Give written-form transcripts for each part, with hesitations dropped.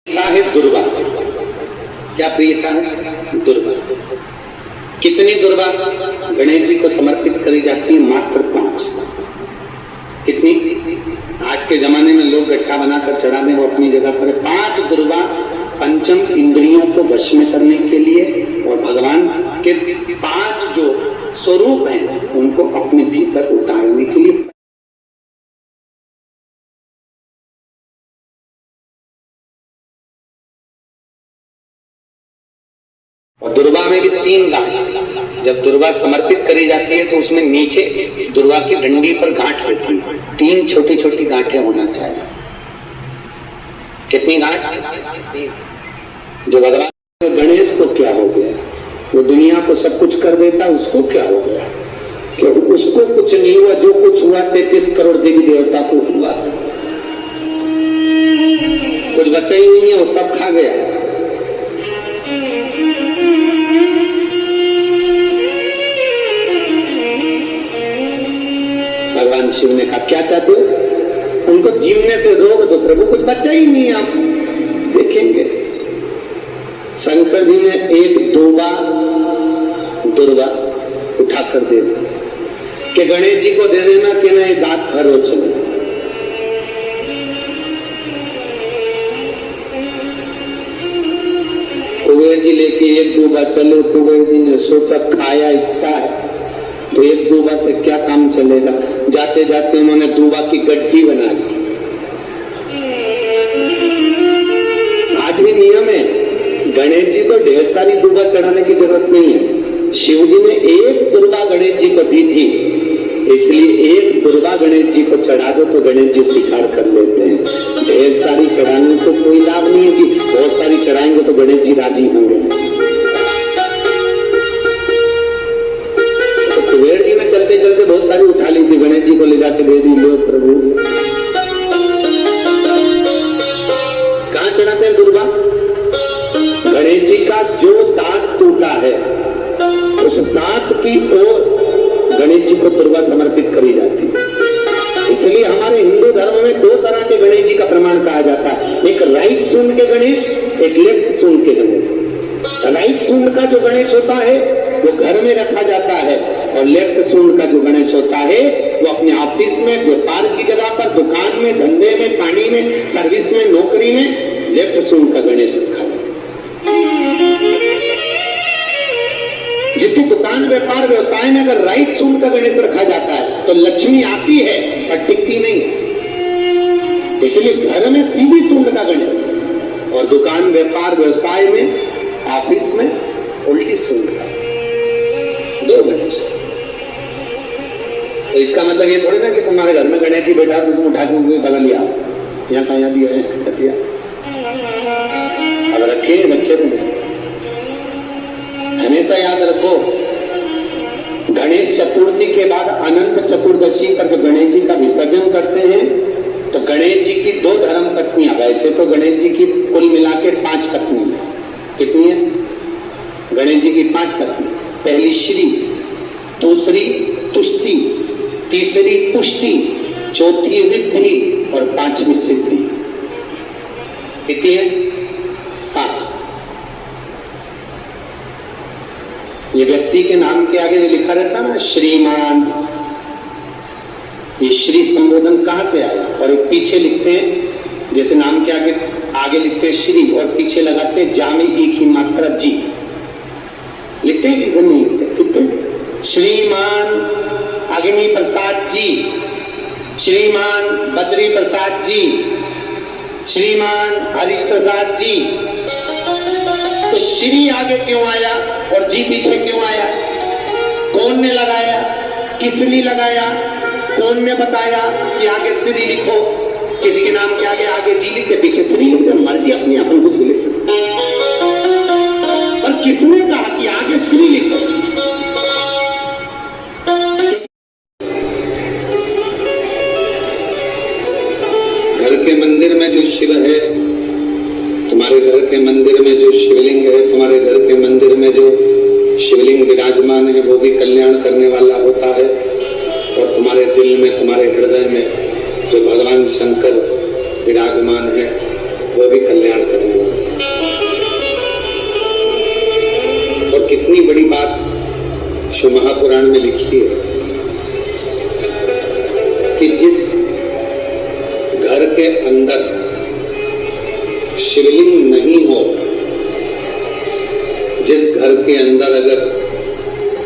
है दुर्वा। क्या प्रियता है? दुर्वा। कितनी दुर्वा गणेश जी को समर्पित करी जाती है? मात्र 5। कितनी? आज के जमाने में लोग गट्ठा बनाकर चढ़ा दें, वो अपनी जगह पर 5 दुर्वा पंचम इंद्रियों को वश में करने के लिए और भगवान के 5 जो स्वरूप हैं उनको अपने भीतर उतारने के लिए। और दुर्वा में भी 3 गांठ। जब दुर्वा समर्पित करी जाती है तो उसमें नीचे दुर्वा की डंडी पर गांठ रहती है। 3 छोटी छोटी गांठें होना चाहिए। कितनी गांठ? जो भगवान गणेश को क्या हो गया? वो दुनिया को सब कुछ कर देता, उसको क्या हो गया? क्योंकि उसको कुछ नहीं हुआ। जो कुछ हुआ 33 करोड़ देवी देवता को हुआ। कुछ बचा ही नहीं है, वो सब खा गया। भगवान शिव ने कहा क्या चाहते हो? उनको जीवने से रोक दो प्रभु, कुछ बचा ही नहीं। आप देखेंगे शंकर जी ने एक दुर्वा उठाकर दे दी कि गणेश जी को दे देना कि ना दांत खरोच ले। कुबेर जी लेके एक दुर्वा चले। कुबेर जी ने सोचा खाया इतना है तो एक दूबा से क्या काम चलेगा। जाते जाते उन्होंने दूबा की गड्डी बना ली। आज भी नियम है, गणेश जी को ढेर सारी दूबा चढ़ाने की जरूरत नहीं है। शिव जी ने एक दुर्वा गणेश जी को दी थी, इसलिए एक दुर्वा गणेश जी को चढ़ा दो तो गणेश जी स्वीकार कर लेते हैं। ढेर सारी चढ़ाने से कोई लाभ नहीं है कि बहुत सारी चढ़ाएंगे तो गणेश जी राजी होंगे। कुबेर जी ने चलते चलते बहुत सारी उठा ली थी, गणेश जी को ले जाके दे दी। लो प्रभु। कहां चढ़ाते हैं दुर्वा? गणेश जी का जो दांत टूटा है उस दांत की ओर गणेश जी को दुर्वा समर्पित करी जाती है। इसलिए हमारे हिंदू धर्म में 2 तरह के गणेश जी का प्रमाण कहा जाता है। एक राइट सूंड के गणेश, एक लेफ्ट सूंड के गणेश। राइट सूंड का जो गणेश होता है वो घर में रखा जाता है और लेफ्ट सूंड का जो गणेश होता है वो अपने ऑफिस में, व्यापार की जगह पर, दुकान में, धंधे में, पानी में, सर्विस में, नौकरी में लेफ्ट सूंड का गणेश रखा है। जिसकी दुकान, व्यापार, व्यवसाय में अगर राइट सूंड का गणेश रखा जाता है तो लक्ष्मी आती है पर टिकती नहीं। इसलिए घर में सीधी सूंड का गणेश और दुकान, व्यापार, व्यवसाय में, ऑफिस में उल्टी सूंड का 2 गणेश। तो इसका मतलब ये थोड़ी ना कि तुम्हारे घर में गणेश जी बैठा तो तुम उठा के बदल लिया। यहाँ कहा दिया है, अब रखे तुम्हें। हमेशा याद रखो, गणेश चतुर्थी के बाद अनंत चतुर्दशी पर जब गणेश जी का विसर्जन करते हैं तो गणेश जी की 2 धर्म पत्नियां, वैसे तो गणेश जी की कुल मिला के 5 पत्नी। कितनी है? गणेश जी की 5 पत्नी। पहली श्री, दूसरी तुष्टि, तीसरी पुष्टि, चौथी रिद्धि और 5वीं सिद्धि। कितनी है? 5। ये व्यक्ति के नाम के आगे जो लिखा रहता ना श्रीमान, ये श्री संबोधन कहां से आया? और एक पीछे लिखते हैं, जैसे नाम के आगे लिखते हैं श्री और पीछे लगाते जा में एक ही मात्रा जी लिखते हैं। इधर नहीं लिखते। श्रीमान अग्नि प्रसाद जी, श्रीमान बद्री प्रसाद जी, श्रीमान हरीश प्रसाद जी। तो श्री आगे क्यों आया और जी पीछे क्यों आया? कौन ने लगाया? किस लिए लगाया? कौन ने बताया कि आगे श्री लिखो? किसी के नाम के आगे जी लिखते, पीछे श्री लिखते। मर्जी अपनी, अपन कुछ भी लिख सकते। और किसने कहा कि आगे श्री लिखो? घर के मंदिर में जो शिव है, तुम्हारे घर के मंदिर में जो शिवलिंग है, तुम्हारे घर के मंदिर में जो शिवलिंग विराजमान है वो भी कल्याण करने वाला होता है। और तुम्हारे दिल में, तुम्हारे हृदय में जो भगवान शंकर विराजमान है वो भी कल्याण करने शिव महापुराण में लिखी है कि जिस घर के अंदर शिवलिंग नहीं हो, जिस घर के अंदर अगर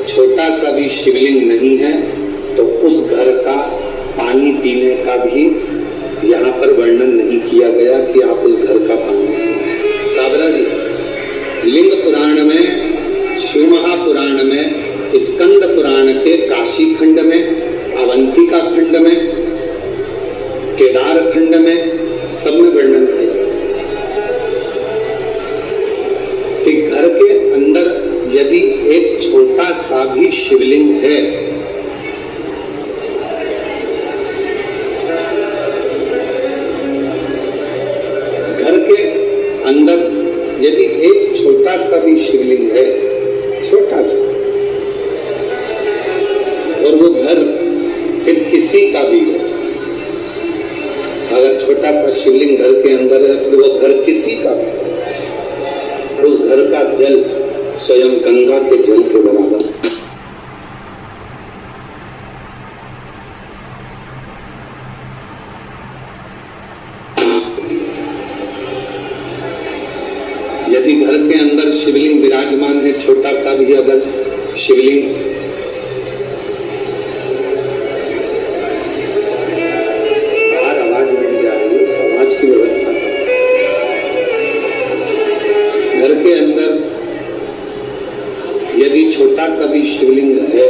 छोटा सा भी शिवलिंग नहीं है, तो उस घर का पानी पीने का भी यहाँ पर वर्णन नहीं किया गया कि आप उस घर का पानी काबरा जी। लिंग पुराण में, शिव महापुराण में, स्कंद पुराण के काशी खंड में, अवंतिका खंड में, केदार खंड में, सब में वर्णन किया कि घर के अंदर यदि एक छोटा सा भी शिवलिंग है, घर के अंदर यदि एक छोटा सा भी शिवलिंग है, छोटा सा, और वो घर फिर किसी का भी है, अगर छोटा सा शिवलिंग घर के अंदर है, फिर वो घर किसी का भी है, उस घर का जल स्वयं गंगा के जल के बराबर। यदि घर के अंदर शिवलिंग विराजमान है, छोटा सा भी अगर शिवलिंग, बाहर आवाज नहीं जा रही है, उस आवाज की व्यवस्था घर के अंदर यदि छोटा सा भी शिवलिंग है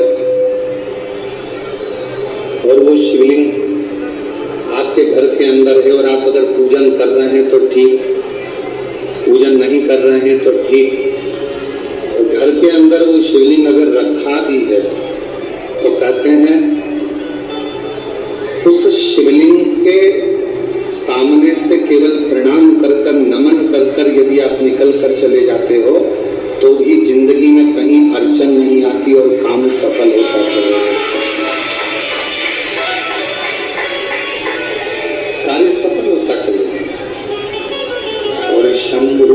और वो शिवलिंग आपके घर के अंदर है और आप अगर पूजन कर रहे हैं तो ठीक, पूजन नहीं कर रहे हैं तो ठीक, और घर के अंदर वो शिवलिंग अगर रखा भी है तो कहते हैं उस शिवलिंग के सामने से केवल प्रणाम कर कर, नमन कर कर यदि आप निकल कर चले जाते हो तो भी जिंदगी में कहीं अड़चन नहीं आती और काम सफल होता चलेगा, कार्य सफल होता चलेगा। और शंभु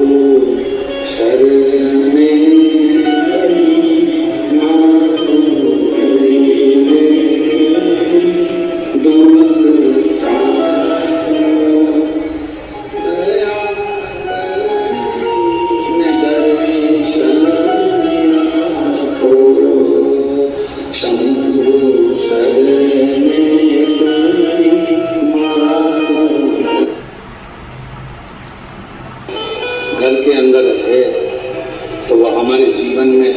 शरणे घर के अंदर है तो वह हमारे जीवन में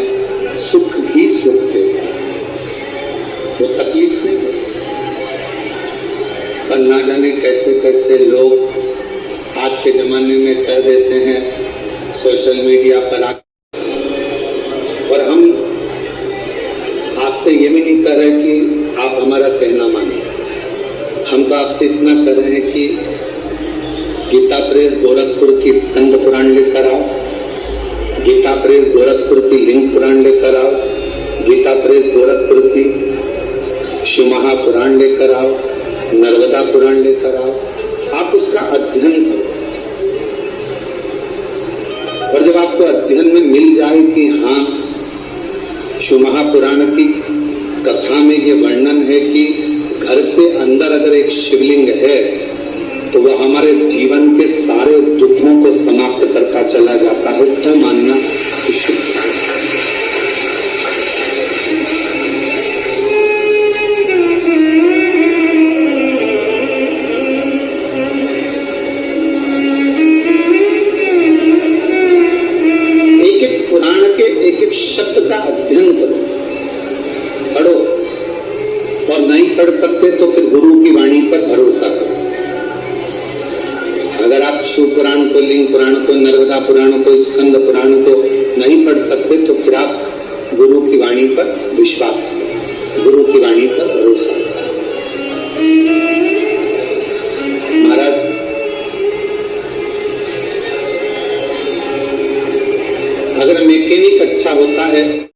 सुख ही सुख देता है, वो तकलीफ नहीं देता। पर ना जाने कैसे कैसे लोग आज के जमाने में कह देते हैं सोशल मीडिया पर और हम आपसे ये भी नहीं कह रहे कि आप हमारा कहना माने, हम तो आपसे इतना कह रहे हैं कि गीता प्रेस गोरखपुर की स्कंद पुराण लेकर आओ, गीता प्रेस गोरखपुर की लिंग पुराण लेकर आओ, गीता प्रेस गोरखपुर की शिव महापुराण लेकर आओ, नर्मदा पुराण लेकर आओ, आप उसका अध्ययन करो। और जब आपको अध्ययन में मिल जाए कि हाँ शिव महापुराण की कथा में ये वर्णन है कि घर के अंदर अगर एक शिवलिंग है तो वह हमारे जीवन के सारे दुखों को समाप्त करता चला जाता है, तो मानना शुभ। एक एक पुराण के एक एक शब्द का अध्ययन करो, पढ़ो, और नहीं पढ़ सकते तो फिर गुरु की वाणी पर भरोसा करो। अगर आप शिव पुराण को, लिंग पुराण को, नर्मदा पुराण को, स्कंद पुराण को नहीं पढ़ सकते तो फिर आप गुरु की वाणी पर विश्वास करो।